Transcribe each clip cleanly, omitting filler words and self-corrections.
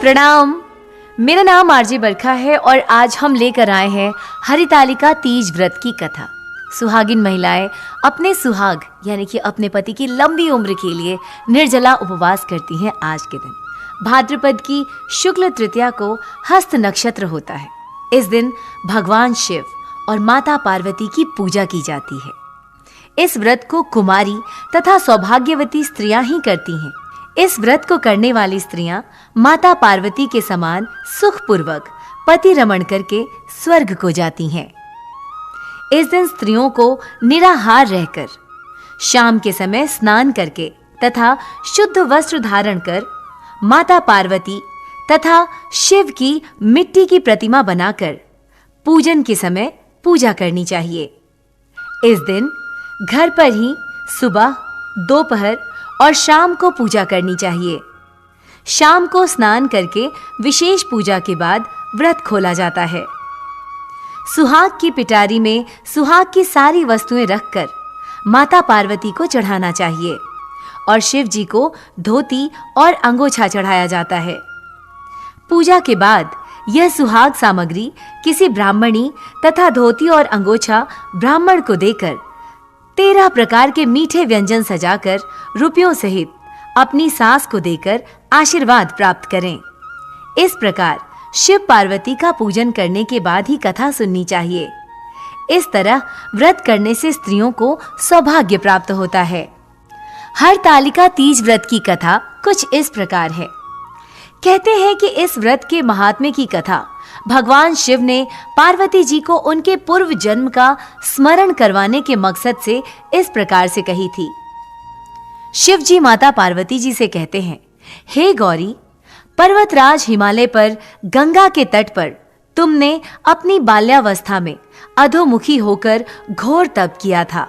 प्रणाम, मेरा नाम आरजे बरखा है और आज हम लेकर आए हैं हरितालिका तीज व्रत की कथा। सुहागिन महिलाएं अपने सुहाग यानी कि अपने पति की लंबी उम्र के लिए निर्जला उपवास करती हैं। आज के दिन भाद्रपद की शुक्ल तृतीया को हस्त नक्षत्र होता है। इस दिन भगवान शिव और माता पार्वती की पूजा की जाती है। इस व्रत को कुमारी तथा सौभाग्यवती स्त्रियां ही करती हैं। इस व्रत को करने वाली स्त्रियां माता पार्वती के समान सुखपूर्वक पति रमण करके स्वर्ग को जाती हैं। इस दिन स्त्रियों को निराहार रहकर शाम के समय स्नान करके तथा शुद्ध वस्त्र धारण कर माता पार्वती तथा शिव की मिट्टी की प्रतिमा बनाकर पूजन के समय पूजा करनी चाहिए। इस दिन घर पर ही सुबह, दोपहर और शाम को पूजा करनी चाहिए। शाम को स्नान करके विशेष पूजा के बाद व्रत खोला जाता है। सुहाग की पिटारी में सुहाग की सारी वस्तुएं रखकर माता पार्वती को चढ़ाना चाहिए और शिव जी को धोती और अंगोछा चढ़ाया जाता है। पूजा के बाद यह सुहाग सामग्री किसी ब्राह्मणी तथा धोती और अंगोछा ब्राह्मण को देकर 13 प्रकार के मीठे व्यंजन सजाकर रुपयों सहित अपनी सास को देकर आशीर्वाद प्राप्त करें। इस प्रकार शिव पार्वती का पूजन करने के बाद ही कथा सुननी चाहिए। इस तरह व्रत करने से स्त्रियों को सौभाग्य प्राप्त होता है। हरतालिका तीज व्रत की कथा कुछ इस प्रकार है। कहते हैं कि इस व्रत के महात्म्य की कथा भगवान शिव ने पार्वती जी को उनके पूर्व जन्म का स्मरण करवाने के मकसद से इस प्रकार से कही थी। शिव जी माता पार्वती जी से कहते हैं, हे गौरी, पर्वतराज हिमालय पर गंगा के तट पर तुमने अपनी बाल्यावस्था में अधोमुखी होकर घोर तप किया था।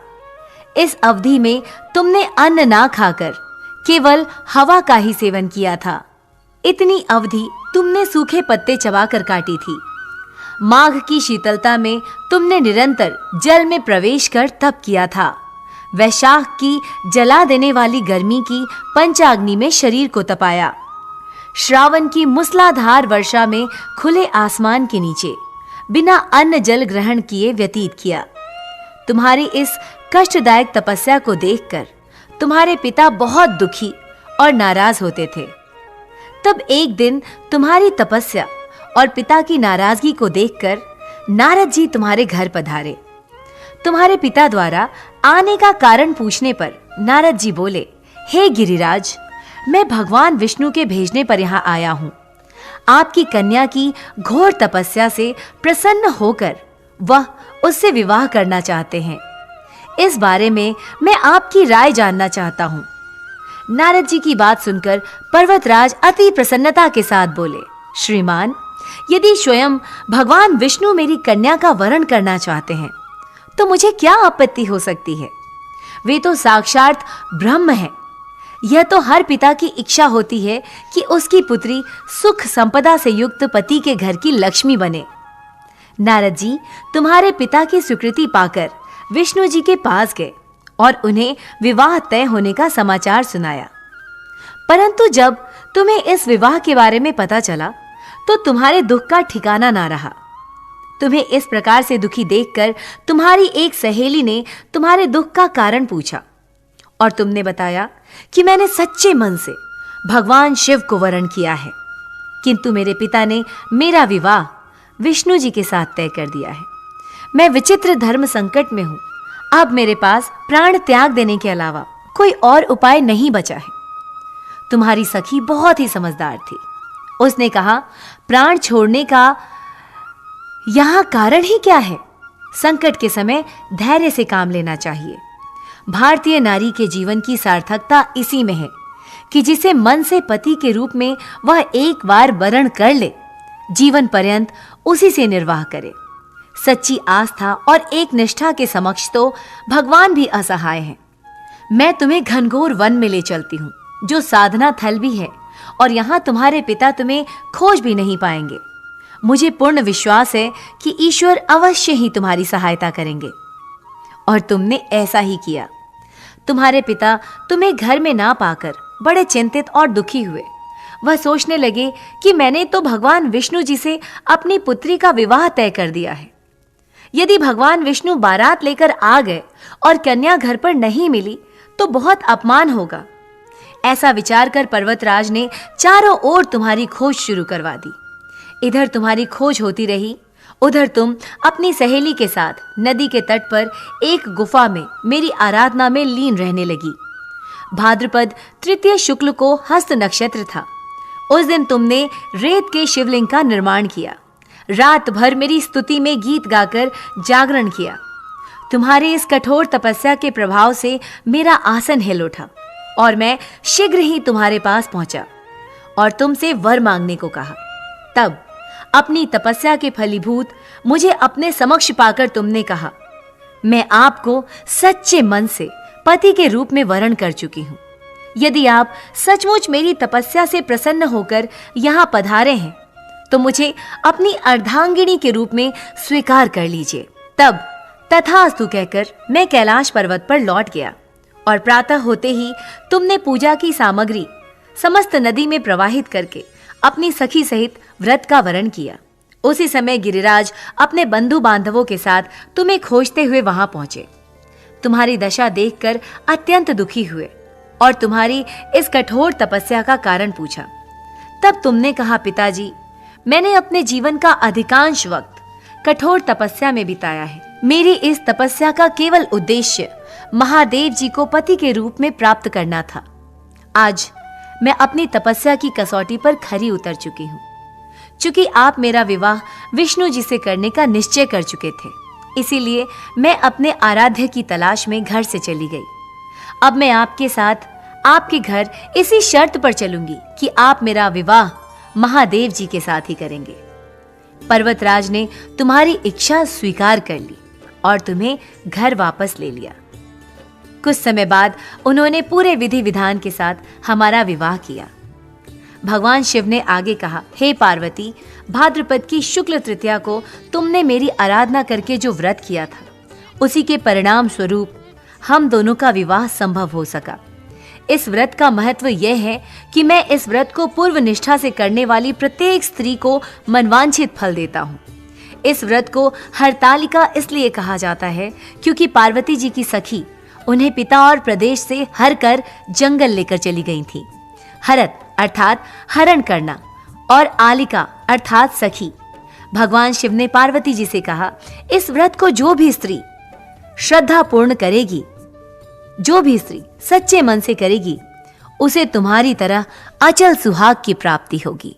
इस अवधि में तुमने अन्न ना खाकर केवल हवा का ही सेवन किया था। इतनी अवधि तुमने सूखे पत्ते चबाकर काटी थी। माघ की शीतलता में तुमने निरंतर जल में प्रवेश कर तप किया था। वैशाख की जला देने वाली गर्मी की पंचाग्नि में शरीर को तपाया। श्रावण की मूसलाधार वर्षा में खुले आसमान के नीचे बिना अन्न जल ग्रहण किए व्यतीत किया। तुम्हारी इस कष्टदायक तपस्या को देखकर तुम्हारे पिता बहुत दुखी और नाराज होते थे। तब एक दिन तुम्हारी तपस्या और पिता की नाराजगी को देखकर नारद जी तुम्हारे घर पधारे। तुम्हारे पिता द्वारा आने का कारण पूछने पर नारद जी बोले, हे गिरिराज, मैं भगवान विष्णु के भेजने पर यहाँ आया हूँ। आपकी कन्या की घोर तपस्या से प्रसन्न होकर वह उससे विवाह करना चाहते हैं। इस बारे में मैं आपकी राय जानना चाहता हूँ। नारद जी की बात सुनकर पर्वतराज अति प्रसन्नता के साथ बोले, श्रीमान, यदि स्वयं भगवान विष्णु मेरी कन्या का वरण करना चाहते हैं तो मुझे क्या आपत्ति हो सकती है। वे तो साक्षात ब्रह्म हैं। यह तो हर पिता की इच्छा होती है कि उसकी पुत्री सुख संपदा से युक्त पति के घर की लक्ष्मी बने। नारद जी तुम्हारे पिता की स्वीकृति पाकर विष्णु जी के पास गए और उन्हें विवाह तय होने का समाचार सुनाया। परंतु जब तुम्हें इस विवाह के बारे में पता चला तो तुम्हारे दुख का ठिकाना ना रहा। तुम्हें इस प्रकार से दुखी देखकर तुम्हारी एक सहेली ने तुम्हारे दुख का कारण पूछा और तुमने बताया कि मैंने सच्चे मन से भगवान शिव को वरण किया है, किंतु मेरे पिता ने मेरा विवाह विष्णु जी के साथ तय कर दिया है। मैं विचित्र धर्म संकट में हूं। अब मेरे पास प्राण त्याग देने के अलावा कोई और उपाय नहीं बचा है। तुम्हारी सखी बहुत ही समझदार थी। उसने कहा, प्राण छोड़ने का यहाँ कारण ही क्या है? संकट के समय धैर्य से काम लेना चाहिए। भारतीय नारी के जीवन की सार्थकता इसी में है कि जिसे मन से पति के रूप में वह एक बार वरण कर ले, जीवन पर्यंत उसी से निर्वाह करे। सच्ची आस्था और एक निष्ठा के समक्ष तो भगवान भी असहाय हैं। मैं तुम्हें घनघोर वन में ले चलती हूँ, जो साधना थल भी है, और यहाँ तुम्हारे पिता तुम्हें खोज भी नहीं पाएंगे। मुझे पूर्ण विश्वास है कि ईश्वर अवश्य ही तुम्हारी सहायता करेंगे। और तुमने ऐसा ही किया। तुम्हारे पिता तुम्हें घर में ना पाकर बड़े चिंतित और दुखी हुए। वह सोचने लगे कि मैंने तो भगवान विष्णु जी से अपनी पुत्री का विवाह तय कर दिया है। यदि भगवान विष्णु बारात लेकर आ गए और कन्या घर पर नहीं मिली तो बहुत अपमान होगा। ऐसा विचार कर पर्वतराज ने चारों ओर तुम्हारी खोज शुरू करवा दी। इधर तुम्हारी खोज होती रही, उधर तुम अपनी सहेली के साथ नदी के तट पर एक गुफा में मेरी आराधना में लीन रहने लगी। भाद्रपद तृतीय शुक्ल को हस्त नक्षत्र था। उस दिन तुमने रेत के शिवलिंग का निर्माण किया, रात भर मेरी स्तुति में गीत गाकर जागरण किया। तुम्हारे इस कठोर तपस्या के प्रभाव से मेरा आसन हिल उठा और मैं शीघ्र ही तुम्हारे पास पहुंचा और तुमसे वर मांगने को कहा। तब अपनी तपस्या के फलीभूत मुझे अपने समक्ष पाकर तुमने कहा, मैं आपको सच्चे मन से पति के रूप में वरण कर चुकी हूं। यदि आप सचमुच मेरी तपस्या से प्रसन्न होकर यहां पधारे हैं तो मुझे अपनी अर्धांगिनी के रूप में स्वीकार कर लीजिए। तब तथास्तु कहकर मैं कैलाश पर्वत पर लौट गया और प्रातः होते ही तुमने पूजा की सामग्री समस्त नदी में प्रवाहित करके अपनी सखी सहित व्रत का वरण किया। उसी समय गिरिराज अपने बंधु बांधवों के साथ तुम्हें खोजते हुए वहां पहुंचे। तुम्हारी दशा देखकर अत्यंत दुखी हुए और तुम्हारी इस कठोर तपस्या का कारण पूछा। तब तुमने कहा, पिताजी, मैंने अपने जीवन का अधिकांश वक्त कठोर तपस्या में बिताया है। मेरी इस तपस्या का केवल उद्देश्य महादेव जी को पति के रूप में प्राप्त करना था। आज मैं अपनी तपस्या की कसौटी पर खरी उतर चुकी हूँ। चूंकि आप मेरा विवाह विष्णु जी से करने का निश्चय कर चुके थे, इसीलिए मैं अपने आराध्य की तलाश में घर से चली गई। अब मैं आपके साथ आपके घर इसी शर्त पर चलूंगी कि आप मेरा विवाह महादेव जी के साथ ही करेंगे। पर्वतराज ने तुम्हारी इच्छा स्वीकार कर ली और तुम्हें घर वापस ले लिया। कुछ समय बाद उन्होंने पूरे विधि विधान के साथ हमारा विवाह किया। भगवान शिव ने आगे कहा, हे पार्वती, भाद्रपद की शुक्ल तृतीया को तुमने मेरी आराधना करके जो व्रत किया था, उसी के परिणाम स्वरूप हम दोनों का विवाह संभव हो सका। इस व्रत का महत्व यह है कि मैं इस व्रत को पूर्व निष्ठा से करने वाली प्रत्येक स्त्री को मनवांछित फल देता हूँ। इस व्रत को हरतालिका इसलिए कहा जाता है क्योंकि पार्वती जी की सखी उन्हें पिता और प्रदेश से हर कर जंगल लेकर चली गई थी। हरत अर्थात हरण करना और आलिका अर्थात सखी। भगवान शिव ने पार्वती जी से कहा, इस व्रत को जो भी स्त्री श्रद्धा पूर्ण करेगी, जो भी स्त्री सच्चे मन से करेगी, उसे तुम्हारी तरह अचल सुहाग की प्राप्ति होगी।